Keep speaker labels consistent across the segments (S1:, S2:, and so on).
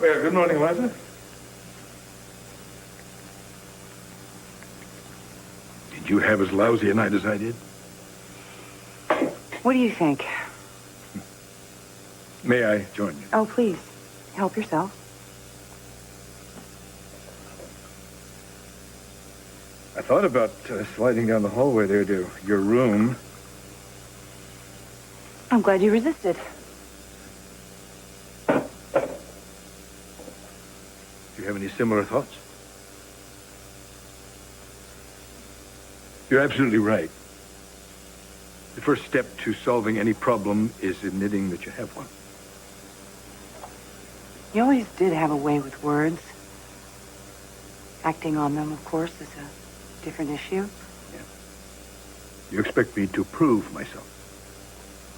S1: Well, good morning, Liza. Did you have as lousy a night as I did?
S2: What do you think?
S1: May I join you?
S2: Oh, please. Help yourself.
S1: I thought about sliding down the hallway there to your room.
S2: I'm glad you resisted.
S1: Do you have any similar thoughts? You're absolutely right. The first step to solving any problem is admitting that you have one.
S2: You always did have a way with words. Acting on them, of course, is a different issue.
S1: Yeah. You expect me to prove myself?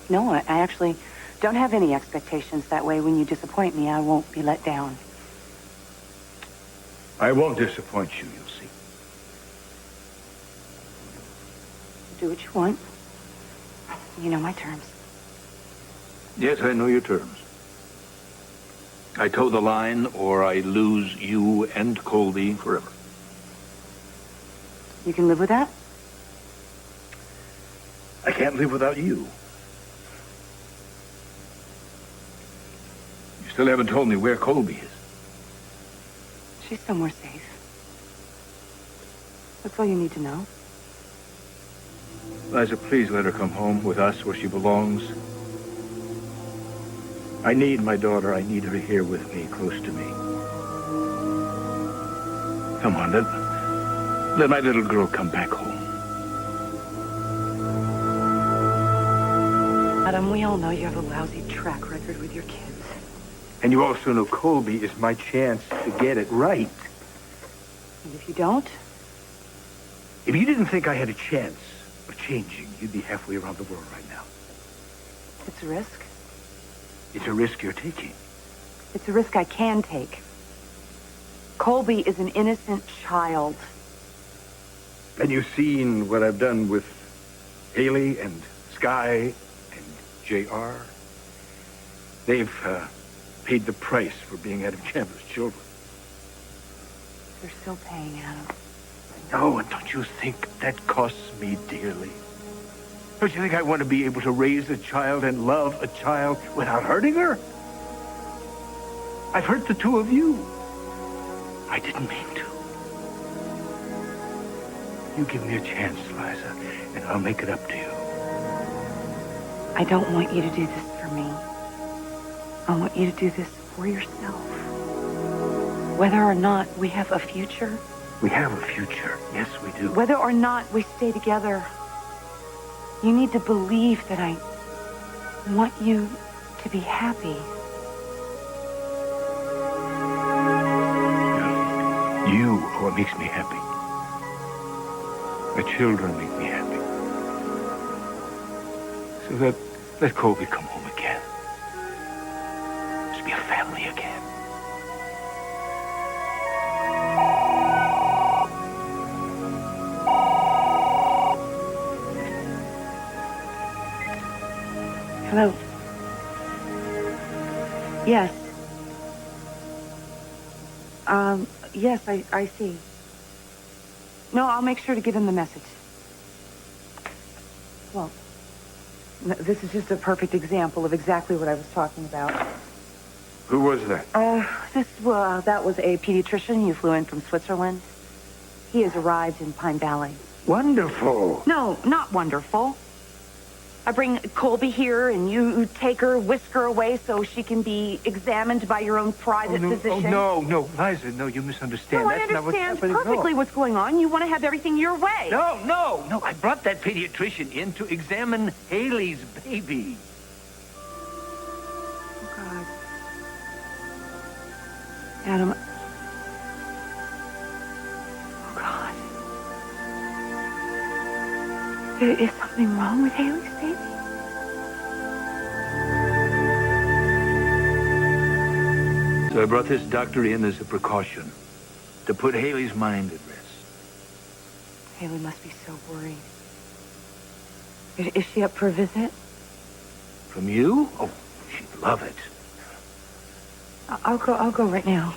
S2: No, I actually don't have any expectations. That way, when you disappoint me, I won't be let down.
S1: I won't disappoint you, you'll see.
S2: Do what you want. You know my terms.
S1: Yes, I know your terms. I toe the line, or I lose you and Colby forever.
S2: You can live with that?
S1: I can't live without you. You still haven't told me where Colby is.
S2: She's somewhere safe. That's all you need to know.
S1: Liza, please let her come home with us where she belongs. I need my daughter. I need her here with me, close to me. Come on, let my little girl come back home.
S2: Adam, we all know you have a lousy track record with your kids.
S1: And you also know Colby is my chance to get it right.
S2: And if you don't?
S1: If you didn't think I had a chance of changing, you'd be halfway around the world right now.
S2: It's a risk.
S1: It's a risk you're taking.
S2: It's a risk I can take. Colby is an innocent child.
S1: And you've seen what I've done with Haley and Sky and J.R. They've paid the price for being Adam Chandler's children.
S2: They're still paying, Adam.
S1: No, and don't you think that costs me dearly? Don't you think I want to be able to raise a child and love a child without hurting her? I've hurt the two of you. I didn't mean to. You give me a chance, Liza, and I'll make it up to you.
S2: I don't want you to do this for me. I want you to do this for yourself. Whether or not we have a future.
S1: We have a future. Yes, we do.
S2: Whether or not we stay together. You need to believe that I want you to be happy.
S1: You are what makes me happy. My children make me happy. So let Colby come home again. Let's be a family again.
S2: Hello. Yes. Yes, I see. No, I'll make sure to give him the message. Well, this is just a perfect example of exactly what I was talking about.
S1: Who was that?
S2: That was a pediatrician you flew in from Switzerland. He has arrived in Pine Valley.
S1: Wonderful.
S2: No, not wonderful. I bring Colby here, and you take her, whisk her away so she can be examined by your own private physician.
S1: Oh, no, Liza, no, you misunderstand.
S2: No,
S1: That's
S2: I understand perfectly what's going on. You want to have everything your way.
S1: No, I brought that pediatrician in to examine Haley's baby.
S2: Oh, God. Adam. Oh, God. Is something wrong with Haley's baby?
S1: So I brought this doctor in as a precaution to put Haley's mind at rest.
S2: Haley must be so worried. Is she up for a visit?
S1: From you? Oh, she'd love it.
S2: I'll go right now.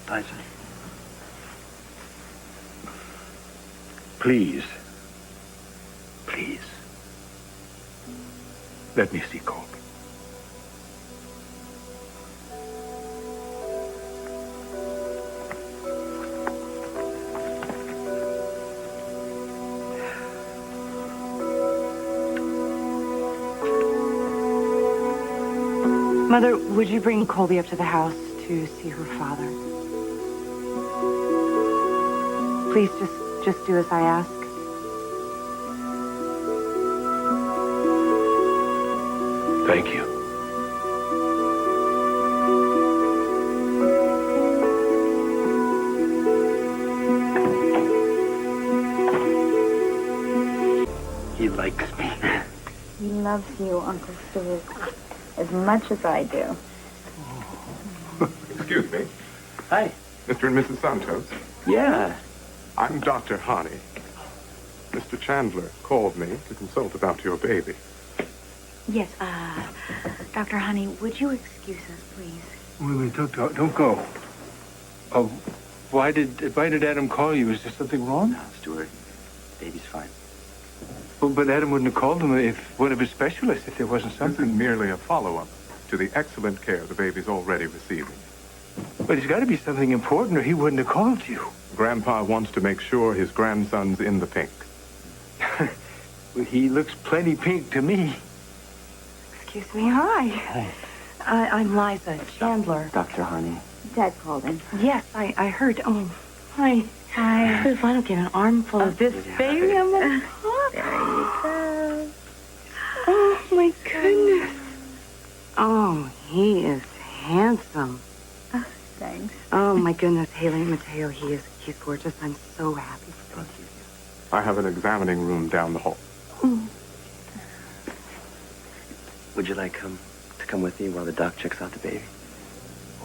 S3: Liza.
S1: Please. Please. Let me see Colby.
S2: Mother, would you bring Colby up to the house to see her father? Please, just do as I ask.
S1: Thank you.
S3: He likes me.
S4: He loves you, Uncle Stuart, as much as I do.
S5: Excuse me.
S3: Hi.
S5: Mr. and Mrs. Santos.
S3: Yeah.
S5: I'm Dr. Honey. Mr. Chandler called me to consult about your baby.
S4: Yes, Dr. Honey, would you excuse us, please?
S1: Wait, don't go. Oh, why did Adam call you? Is there something wrong?
S3: No, Stuart. Baby's fine.
S1: Well, but Adam wouldn't have called him if one of his specialists, if there wasn't
S5: This
S1: something.
S5: is merely a follow-up to the excellent care the baby's already receiving.
S1: But it's got to be something important or he wouldn't have called you.
S5: Grandpa wants to make sure his grandson's in the pink.
S1: Well, he looks plenty pink to me.
S2: Excuse me, hi.
S3: Hi.
S2: I'm Liza, Chandler.
S3: Dr. Honey.
S4: Dad called in.
S2: Yes, I heard. Oh, hi.
S4: Hi.
S2: If I don't get an armful of this baby, I'm gonna pop.
S4: There you go.
S2: Oh, my goodness. Oh, he is handsome.
S4: Thanks.
S2: Oh, my goodness, Haley and Mateo, he's gorgeous. I'm so happy for both of you.
S5: I have an examining room down the hall.
S3: Would you like to come with me while the doc checks out the baby?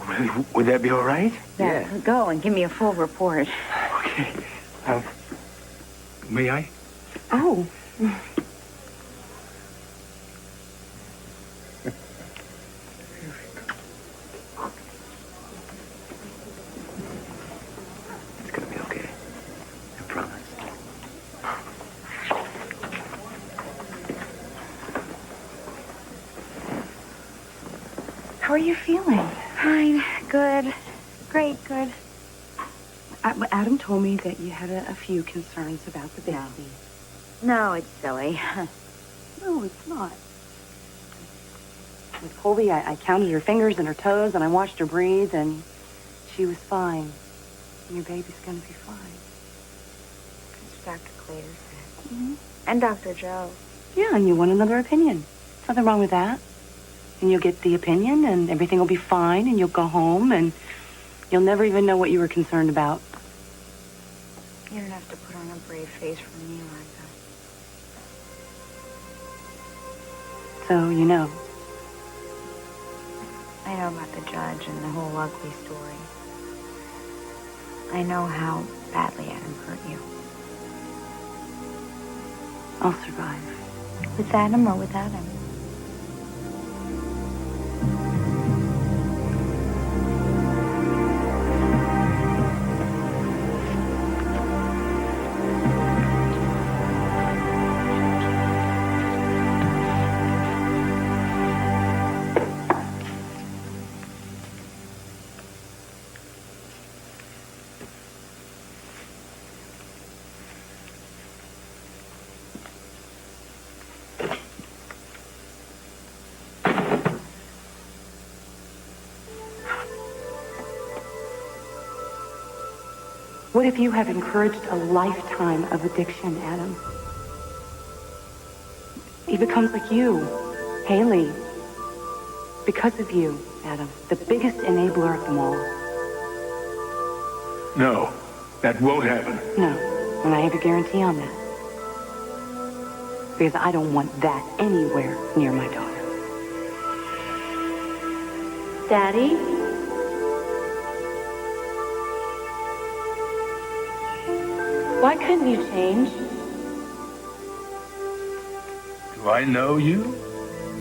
S1: Really? Would that be all right?
S4: Yeah, go and give me a full report.
S1: Okay. May I?
S2: Oh.
S3: It's gonna be okay. I promise.
S2: How are you feeling?
S4: Fine. Good. Great. Good.
S2: Adam told me that you had a few concerns about the baby.
S4: No, it's silly.
S2: No, it's not. With Colby, I counted her fingers and her toes, and I watched her breathe, and she was fine. And your baby's going to be fine.
S4: That's what Dr. Clater said. Mm-hmm. And Dr. Joe.
S2: Yeah, and you want another opinion. Nothing wrong with that. And you'll get the opinion, and everything will be fine, and you'll go home, and you'll never even know what you were concerned about.
S4: You don't have to put on a brave face for me like that.
S2: So, you know.
S4: I know about the judge and the whole ugly story. I know how badly Adam hurt you.
S2: I'll survive.
S4: With Adam or without him?
S2: What if you have encouraged a lifetime of addiction, Adam? He becomes like you, Haley. Because of you, Adam, the biggest enabler of them all.
S1: No, that won't happen.
S2: No, and I have a guarantee on that. Because I don't want that anywhere near my daughter.
S4: Daddy?
S2: Why couldn't you change?
S1: Do I know you?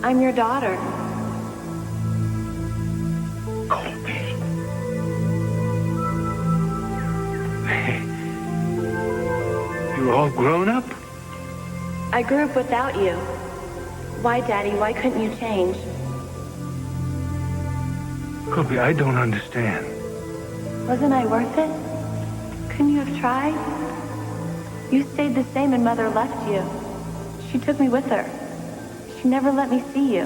S2: I'm your daughter.
S1: Colby. You're all grown up?
S2: I grew up without you. Why, Daddy? Why couldn't you change?
S1: Colby, I don't understand.
S2: Wasn't I worth it? Couldn't you have tried? You stayed the same and Mother left you. She took me with her. She never let me see you.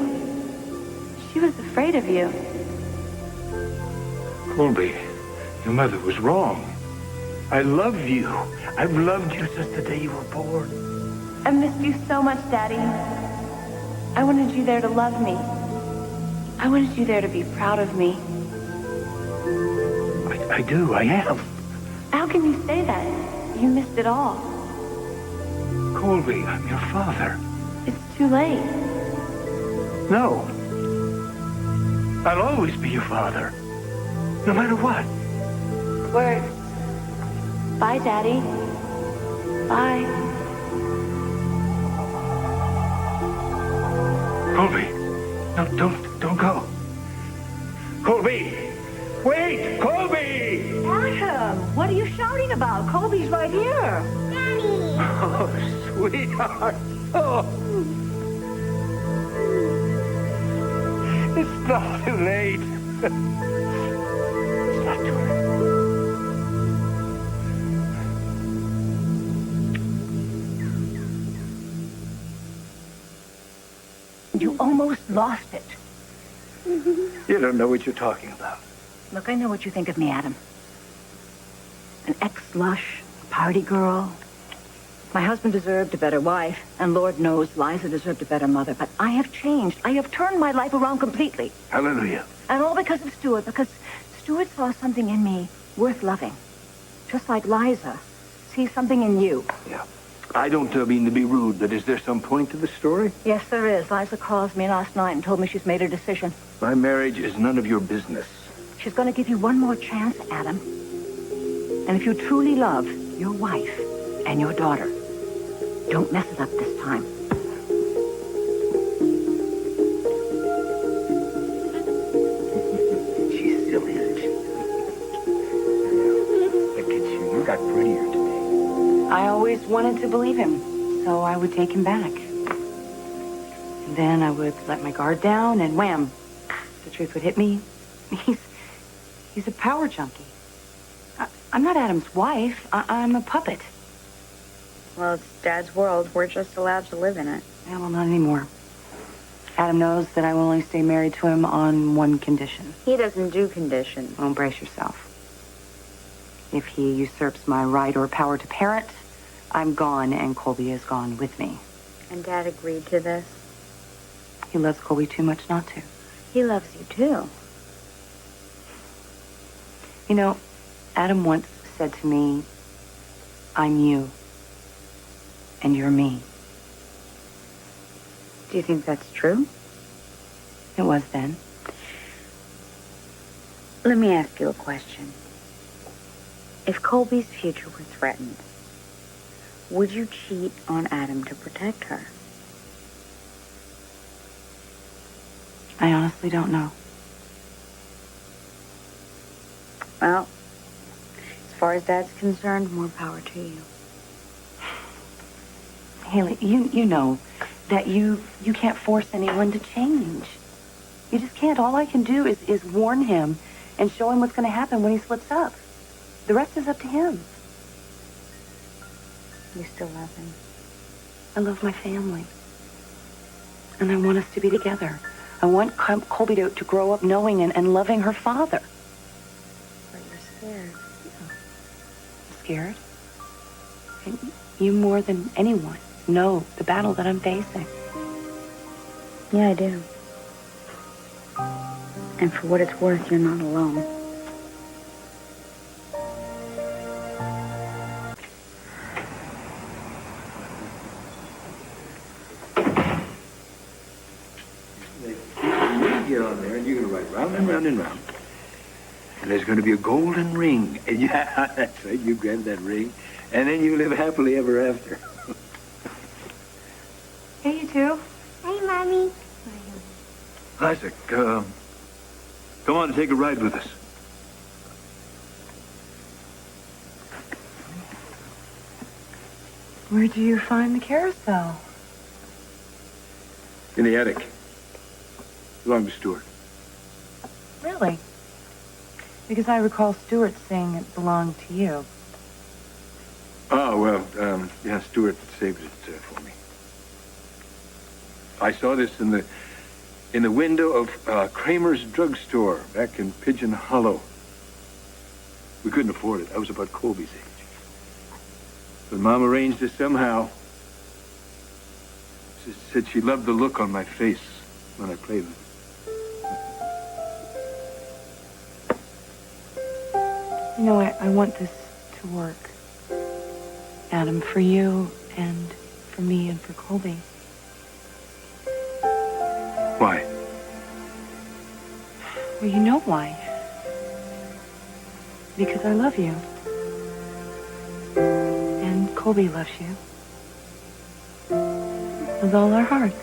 S2: She was afraid of you.
S1: Colby, your mother was wrong. I love you. I've loved you since the day you were born.
S2: I missed you so much, Daddy. I wanted you there to love me. I wanted you there to be proud of me.
S1: I do. I am.
S2: How can you say that? You missed it all.
S1: Colby, I'm your father.
S2: It's too late.
S1: No. I'll always be your father. No matter what.
S2: Words. Bye, Daddy. Bye.
S1: Colby, no, don't go. Colby, wait, Colby!
S6: Adam, what are you shouting about? Colby's right here.
S7: Daddy!
S1: Oh, sweetheart. Oh. It's not too late. It's not too late.
S6: You almost lost it.
S1: You don't know what you're talking about.
S6: Look, I know what you think of me, Adam. An ex-lush, party girl. My husband deserved a better wife, and Lord knows Liza deserved a better mother. But I have changed. I have turned my life around completely.
S1: Hallelujah.
S6: And all because of Stuart, because Stuart saw something in me worth loving. Just like Liza sees something in you.
S1: Yeah. I don't mean to be rude, but is there some point to the story?
S6: Yes, there is. Liza calls me last night and told me she's made her decision.
S1: My marriage is none of your business.
S6: She's going to give you one more chance, Adam. And if you truly love your wife and your daughter, don't mess it up this time.
S3: She's silly, isn't she? Look at you. You got prettier today.
S2: I always wanted to believe him, so I would take him back. And then I would let my guard down, and wham, the truth would hit me. He's a power junkie. I'm not Adam's wife. I'm a puppet.
S4: Well, it's Dad's world. We're just allowed to live in it.
S2: Yeah, well, not anymore. Adam knows that I will only stay married to him on one condition.
S4: He doesn't do conditions.
S2: Well, brace yourself. If he usurps my right or power to parent, I'm gone, and Colby is gone with me.
S4: And Dad agreed to this?
S2: He loves Colby too much not to.
S4: He loves you, too.
S2: You know, Adam once said to me, I'm you, and you're me.
S4: Do you think that's true?
S2: It was then.
S4: Let me ask you a question. If Colby's future were threatened, would you cheat on Adam to protect her?
S2: I honestly don't know.
S4: Well, as far as Dad's concerned, more power to you.
S2: Haley, you know that you can't force anyone to change. You just can't. All I can do is warn him and show him what's going to happen when he slips up. The rest is up to him.
S4: You still love him?
S2: I love my family. And I want us to be together. I want Colby to grow up knowing and loving her father.
S4: But you're scared.
S2: I'm scared. And you more than anyone know the battle that I'm facing.
S4: Yeah, I do. And for what it's worth, you're not alone.
S1: Get on there, and you're going to ride round and round and round. And there's going to be a golden ring. And yeah, that's right. You grab that ring, and then you live happily ever after.
S2: Hey, you two.
S7: Hey, Mommy.
S1: Isaac, come on and take a ride with us.
S2: Where do you find the carousel?
S1: In the attic. Belonged to Stuart.
S2: Really? Because I recall Stuart saying it belonged to you.
S1: Oh, well, yeah, Stuart saved it for me. I saw this in the window of Kramer's drugstore back in Pigeon Hollow. We couldn't afford it. I was about Colby's age. But Mom arranged it somehow. She said she loved the look on my face when I played with it.
S2: You know, I want this to work. Adam, for you and for me and for Colby.
S1: Why?
S2: Well, you know why. Because I love you. And Colby loves you. With all our hearts.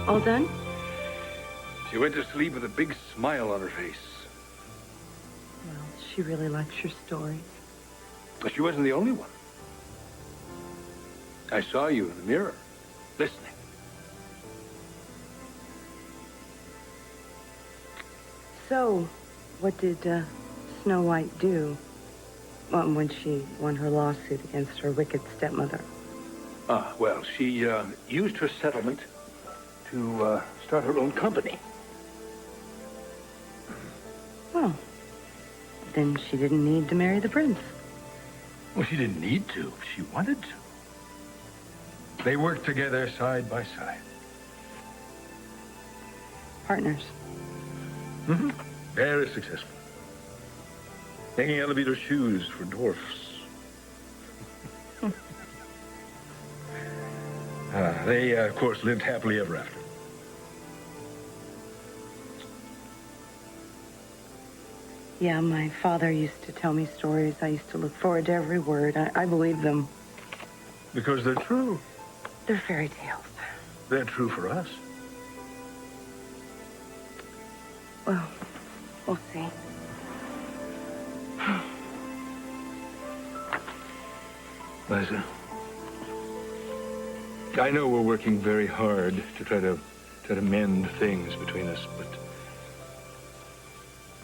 S2: All done?
S1: She went to sleep with a big smile on her face.
S2: Well, she really likes your stories.
S1: But she wasn't the only one. I saw you in the mirror, listening.
S2: So, what did Snow White do when she won her lawsuit against her wicked stepmother?
S1: Well, she used her settlement to start her own company.
S2: Well, then she didn't need to marry the prince.
S1: Well, she didn't need to. She wanted to. They worked together side by side.
S2: Partners.
S1: Mm-hmm. Very successful. Making elevator shoes for dwarfs. They, of course, lived happily ever after.
S2: Yeah, my father used to tell me stories. I used to look forward to every word. I believed them.
S1: Because they're true.
S2: They're fairy tales.
S1: They're true for us.
S2: Well, we'll see.
S1: Liza, I know we're working very hard to try to mend things between us, but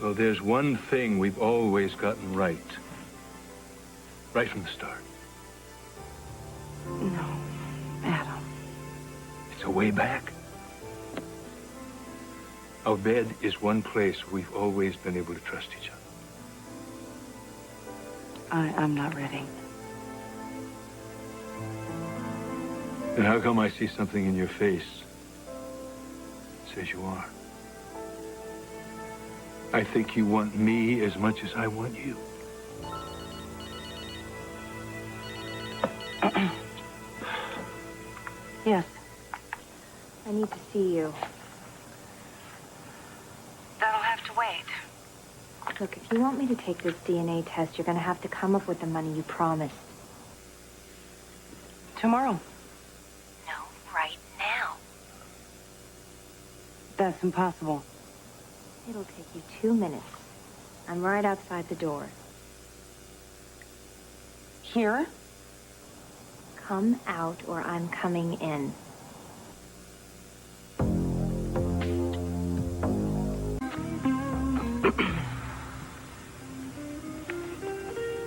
S1: well, there's one thing we've always gotten right from the start.
S2: No, Adam.
S1: It's a way back. Our bed is one place we've always been able to trust each other.
S2: I'm not ready.
S1: Then how come I see something in your face that says you are? I think you want me as much as I want you.
S2: Yes.
S4: I need to see you.
S2: That'll have to wait.
S4: Look, if you want me to take this DNA test, you're going to have to come up with the money you promised.
S2: Tomorrow.
S4: No, right now.
S2: That's impossible.
S4: It'll take you 2 minutes. I'm right outside the door.
S2: Here?
S4: Come out or I'm coming in.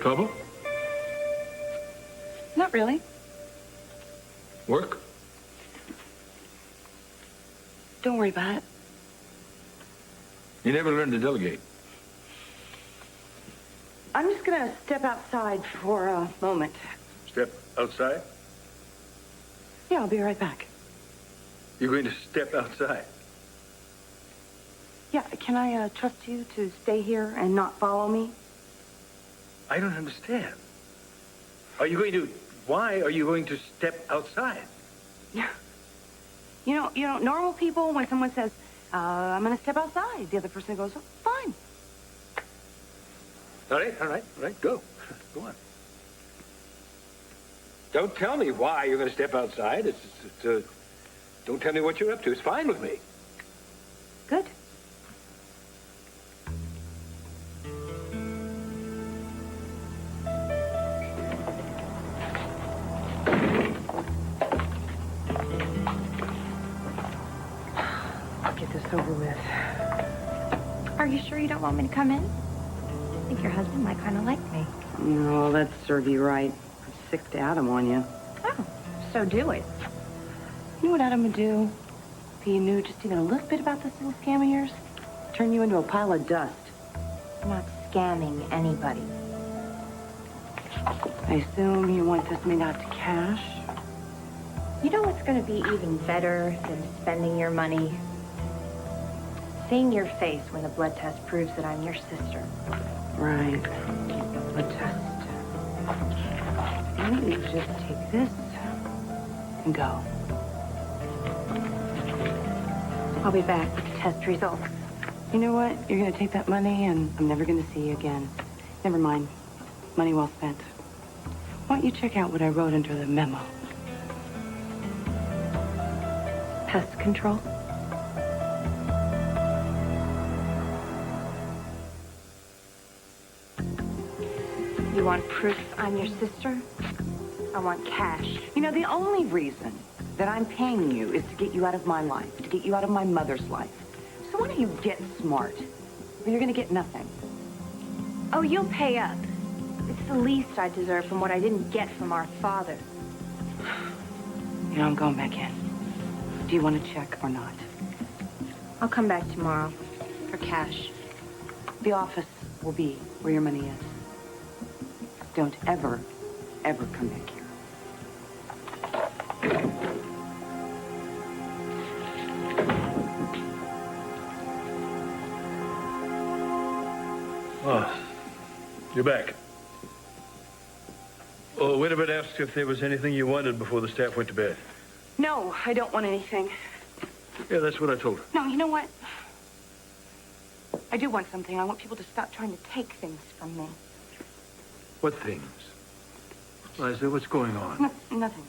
S1: Trouble?
S2: Not really.
S1: Work?
S2: Don't worry about it.
S1: You never learned to delegate.
S2: I'm just gonna step outside for a moment.
S1: Step outside?
S2: Yeah, I'll be right back.
S1: You're going to step outside?
S2: Yeah, can I trust you to stay here and not follow me?
S1: I don't understand. Why are you going to step outside?
S2: You know, normal people, when someone says, I'm going to step outside. The other person goes, oh, fine.
S1: All right, go. Go on. Don't tell me why you're going to step outside. Don't tell me what you're up to. It's fine with me.
S2: Good. I'll get this over with.
S8: Are you sure you don't want me to come in? I think your husband might kind of like me.
S2: No, that'd serve you right. I'm sick to Adam on you.
S8: Oh, so do it.
S2: You know what Adam would do if he knew just even a little bit about this little scam of yours? Turn you into a pile of dust.
S8: I'm not scamming anybody.
S2: I assume you want this made out to cash?
S8: You know what's going to be even better than spending your money? Seeing your face when the blood test proves that I'm your sister.
S2: Right. Blood test. Why don't you just take this and go?
S8: I'll be back with the test results.
S2: You know what? You're going to take that money and I'm never going to see you again. Never mind. Money well spent. Why don't you check out what I wrote under the memo?
S8: Pest control? You want proof I'm your sister? I want cash.
S2: You know, the only reason that I'm paying you is to get you out of my life, to get you out of my mother's life. So why don't you get smart? Or you're going to get nothing.
S8: Oh, you'll pay up. It's the least I deserve from what I didn't get from our father.
S2: You know, I'm going back in. Do you want to check or not?
S8: I'll come back tomorrow for cash.
S2: The office will be where your money is. Don't ever, ever come back here.
S9: Oh, you're back. Oh, wait a minute, asked if there was anything you wanted before the staff went to bed.
S2: No, I don't want anything.
S9: Yeah, that's what I told her.
S2: No, you know what? I do want something. I want people to stop trying to take things from me.
S9: What things? Liza, what's going on?
S2: No, nothing.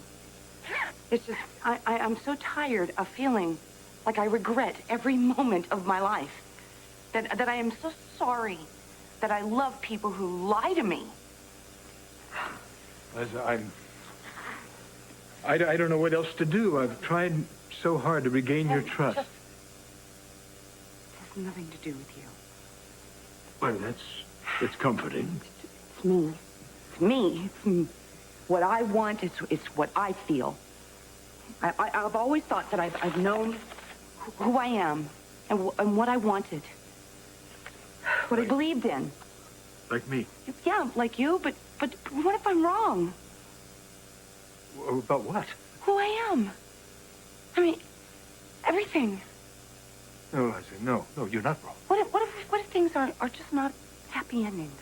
S2: It's just, I'm so tired of feeling like I regret every moment of my life. That I am so sorry that I love people who lie to me.
S9: Liza, I don't know what else to do. I've tried so hard to regain your trust.
S2: It has nothing to do with you.
S9: Well, it's comforting.
S2: It's me. It's me. It's what I want. It's what I feel. I've always thought that I've known who I am and what I wanted. What I believed in.
S9: Like me?
S2: Yeah, like you, but what if I'm wrong?
S9: About what?
S2: Who I am. I mean, everything.
S9: No, Liza, no, you're not wrong.
S2: What if things are just not happy endings?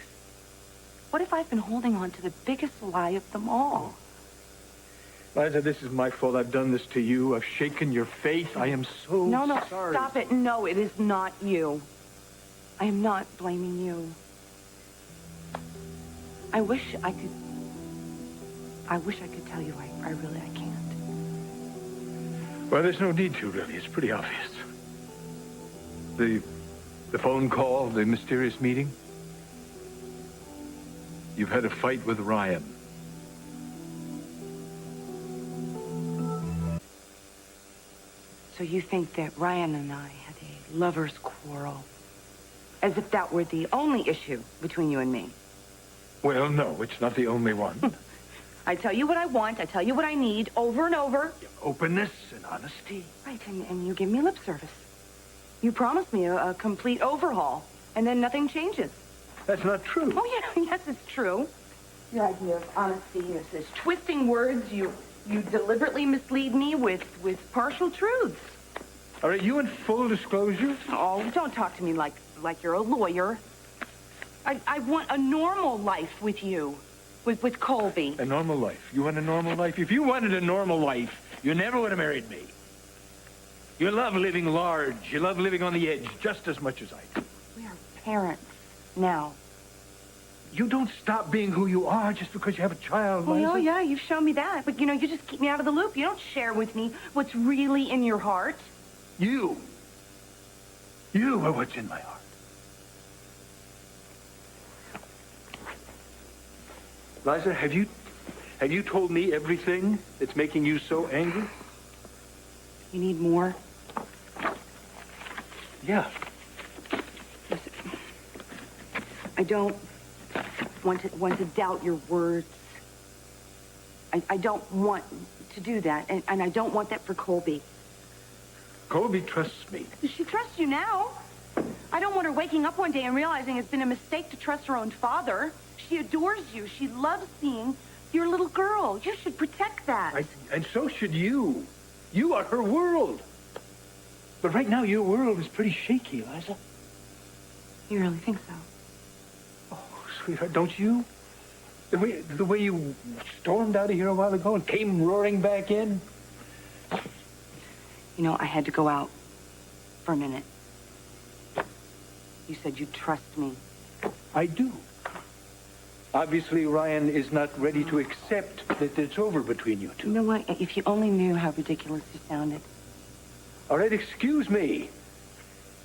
S2: What if I've been holding on to the biggest lie of them all?
S9: Liza, this is my fault. I've done this to you. I've shaken your faith. I am so
S2: No,
S9: sorry.
S2: stop it. No, it is not you. I am not blaming you. I wish I could tell you I can't.
S9: Well, there's no need to, really. It's pretty obvious. The phone call, the mysterious meeting. You've had a fight with Ryan.
S2: So you think that Ryan and I had a lover's quarrel? As if that were the only issue between you and me.
S9: Well, no, it's not the only one.
S2: I tell you what I want, I tell you what I need, over and over.
S9: Openness and honesty.
S2: Right, and you give me lip service. You promise me a complete overhaul, and then nothing changes.
S9: That's not true.
S2: Oh, yeah, yes, it's true. Your idea of honesty is twisting words. You deliberately mislead me with partial truths.
S9: Are you in full disclosure?
S2: Oh, don't talk to me like you're a lawyer. I want a normal life with you, with Colby.
S9: A normal life? You want a normal life? If you wanted a normal life, you never would have married me. You love living large. You love living on the edge just as much as I do.
S2: We are parents now.
S9: You don't stop being who you are just because you have a child,
S2: Well,
S9: Liza.
S2: yeah, you've shown me that. But, you just keep me out of the loop. You don't share with me what's really in your heart.
S9: You are what's in my heart. Liza, have you told me everything that's making you so angry?
S2: You need more?
S9: Yeah.
S2: Listen, I don't want to doubt your words. I don't want to do that, and I don't want that for Colby.
S9: Colby trusts me.
S2: She trusts you now. I don't want her waking up one day and realizing it's been a mistake to trust her own father. She adores you. She loves being your little girl. You should protect that.
S9: And so should you. You are her world. But right now, your world is pretty shaky, Liza.
S2: You really think so?
S9: Oh, sweetheart, don't you? The way you stormed out of here a while ago and came roaring back in.
S2: I had to go out for a minute. You said you trust me.
S9: I do. Obviously, Ryan is not ready to accept that it's over between you two.
S2: You know what? If you only knew how ridiculous you sounded.
S9: All right, excuse me.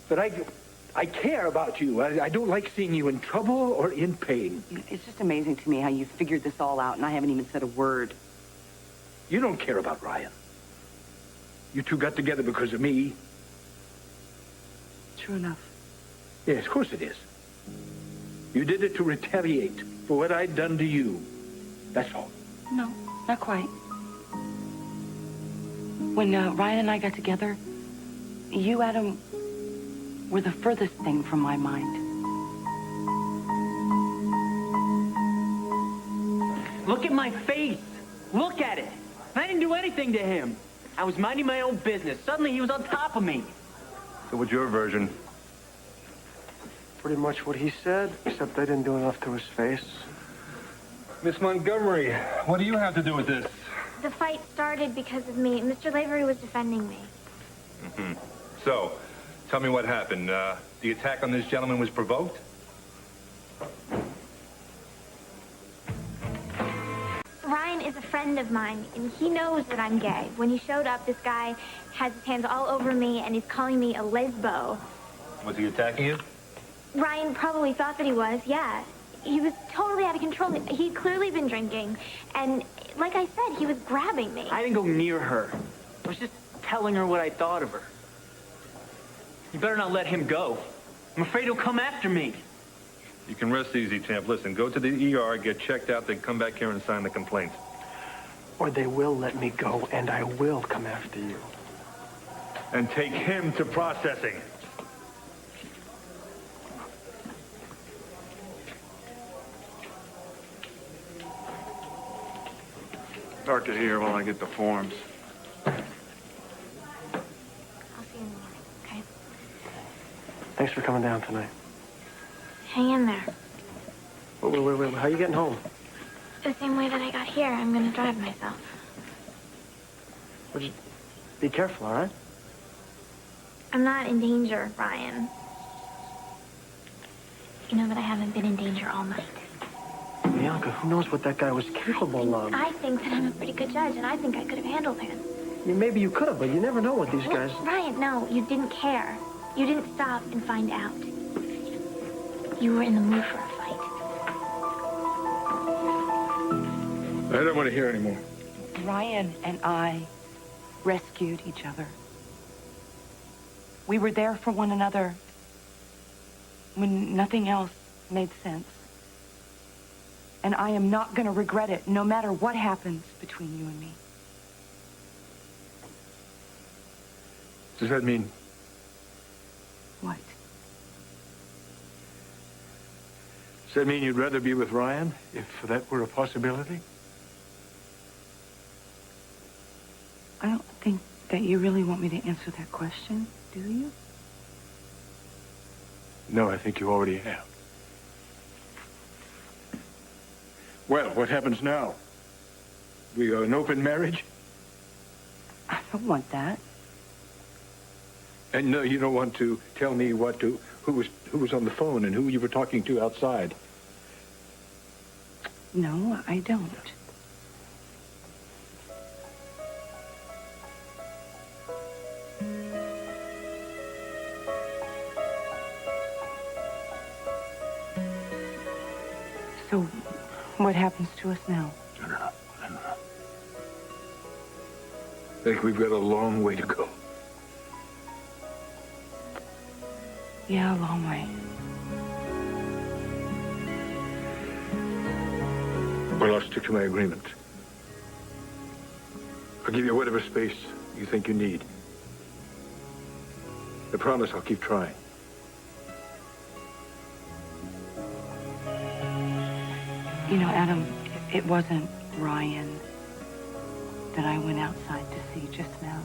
S9: But I care about you. I don't like seeing you in trouble or in pain.
S2: It's just amazing to me how you figured this all out, and I haven't even said a word.
S9: You don't care about Ryan. You two got together because of me.
S2: True enough.
S9: Yes, of course it is. You did it to retaliate for what I'd done to you. That's all.
S2: No, not quite. When Ryan and I got together, you, Adam, were the furthest thing from my mind.
S3: Look at my face. Look at it. I didn't do anything to him. I was minding my own business. Suddenly he was on top of me.
S1: So what's your version?
S10: Pretty much what he said, except I didn't do enough to his face.
S1: Miss Montgomery, what do you have to do with this?
S7: The fight started because of me. Mr. Lavery was defending me.
S1: Mm-hmm. So, tell me what happened. The attack on this gentleman was provoked?
S7: Ryan is a friend of mine, and he knows that I'm gay. When he showed up, this guy has his hands all over me, and he's calling me a lesbo.
S1: Was he attacking you?
S7: Ryan probably thought that he was, yeah. He was totally out of control. He'd clearly been drinking, and like I said, he was grabbing me.
S3: I didn't go near her. I was just telling her what I thought of her. You better not let him go. I'm afraid he'll come after me.
S1: You can rest easy, champ. Listen, go to the ER, get checked out, then come back here and sign the complaint.
S10: Or they will let me go, and I will come after you.
S1: And take him to processing.
S10: Start it here while I get the forms.
S7: I'll see you in the morning, okay?
S10: Thanks for coming down tonight.
S7: Hang in there.
S10: Wait. How are you getting home?
S7: The same way that I got here, I'm gonna drive myself.
S10: Well, just be careful, all right?
S7: I'm not in danger, Ryan. You know that I haven't been in danger all night.
S10: Bianca, who knows what that guy was capable of?
S7: I think that I'm a pretty good judge, and I think I could have handled him.
S10: Maybe you could have, but you never know what these guys...
S7: Ryan, no, you didn't care. You didn't stop and find out. You were in the mood for a fight.
S9: I don't want to hear anymore.
S2: Ryan and I rescued each other. We were there for one another when nothing else made sense. And I am not going to regret it, no matter what happens between you and me.
S9: Does that mean...
S2: What?
S9: Does that mean you'd rather be with Ryan, if that were a possibility?
S2: I don't think that you really want me to answer that question, do you?
S9: No, I think you already have. Well, what happens now? We an open marriage?
S2: I don't want that.
S9: And no, you don't want to tell me who was on the phone and who you were talking to outside.
S2: No, I don't. So, what happens to us now?
S9: I don't know. I think we've got a long way to go.
S2: Yeah, a long way.
S9: Well, I'll stick to my agreement. I'll give you whatever space you think you need. I promise I'll keep trying.
S2: You know, Adam, it wasn't Ryan that I went outside to see just now.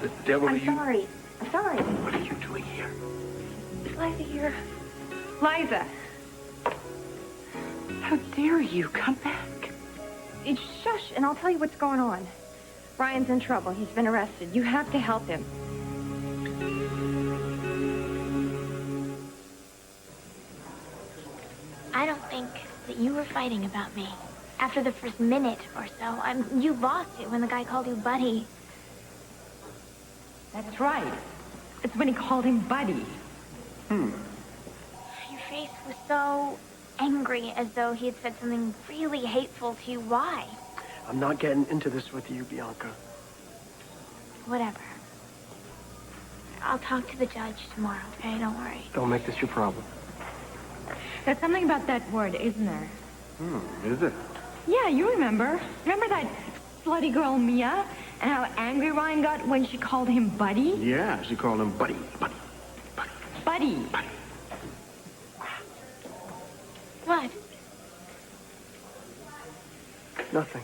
S9: The devil
S8: I'm sorry. I'm sorry.
S9: What are you doing here?
S8: Is Liza here? Liza!
S2: How dare you? Come back.
S8: Shush, and I'll tell you what's going on. Ryan's in trouble. He's been arrested. You have to help him.
S7: I don't think that you were fighting about me. After the first minute or so, you lost it when the guy called you buddy.
S6: That's right. It's when he called him buddy.
S7: Your face was so angry, as though he had said something really hateful to you. Why?
S10: I'm not getting into this with you, Bianca.
S7: Whatever. I'll talk to the judge tomorrow, okay? Don't worry.
S10: Don't make this your problem.
S6: There's something about that word, isn't there?
S9: Is it?
S6: Yeah, you remember. Remember that slutty girl, Mia? And how angry Ryan got when she called him buddy?
S9: Yeah, she called him buddy.
S6: Buddy.
S7: What?
S10: Nothing.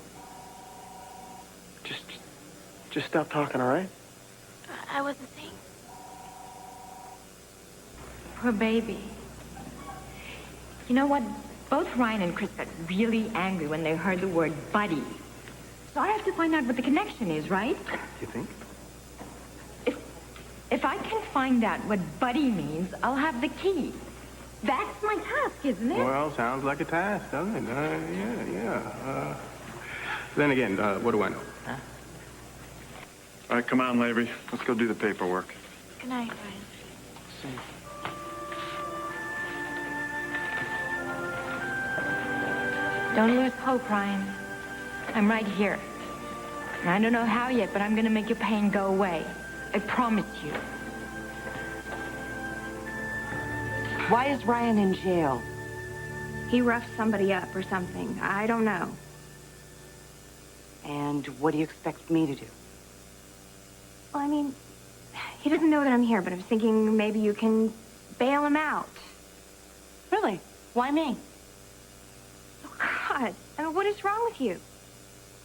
S10: Just stop talking, all right?
S7: I wasn't saying.
S6: Poor baby. You know what? Both Ryan and Chris got really angry when they heard the word buddy. So I have to find out what the connection is, right?
S10: You think?
S6: If I can find out what buddy means, I'll have the key. That's my task, isn't it?
S5: Well, sounds like a task, doesn't it? Yeah. Then again, what do I know?
S6: Huh?
S5: All right, come on, Lavery. Let's go do the paperwork.
S7: Good night, Ryan.
S6: Don't lose hope, Ryan. I'm right here. And I don't know how yet, but I'm going to make your pain go away. I promise you.
S2: Why is Ryan in jail?
S8: He roughed somebody up or something. I don't know.
S2: And what do you expect me to do?
S8: Well, I mean, he doesn't know that I'm here, but I was thinking maybe you can bail him out.
S2: Really? Why me?
S8: Oh, God. I mean, what is wrong with you?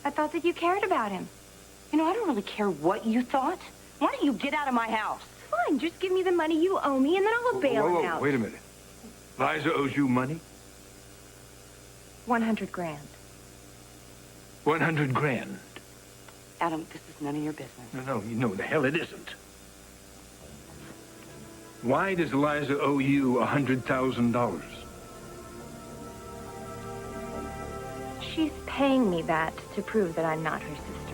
S8: I thought that you cared about him.
S2: You know, I don't really care what you thought. Why don't you get out of my house?
S8: Fine, just give me the money you owe me, and then I'll bail him out.
S9: Wait a minute. Liza owes you money?
S8: 100 grand.
S9: 100 grand.
S2: Adam, this is none of your business.
S9: No, the hell it isn't. Why does Liza owe you $100,000?
S8: She's paying me that to prove that I'm not her sister.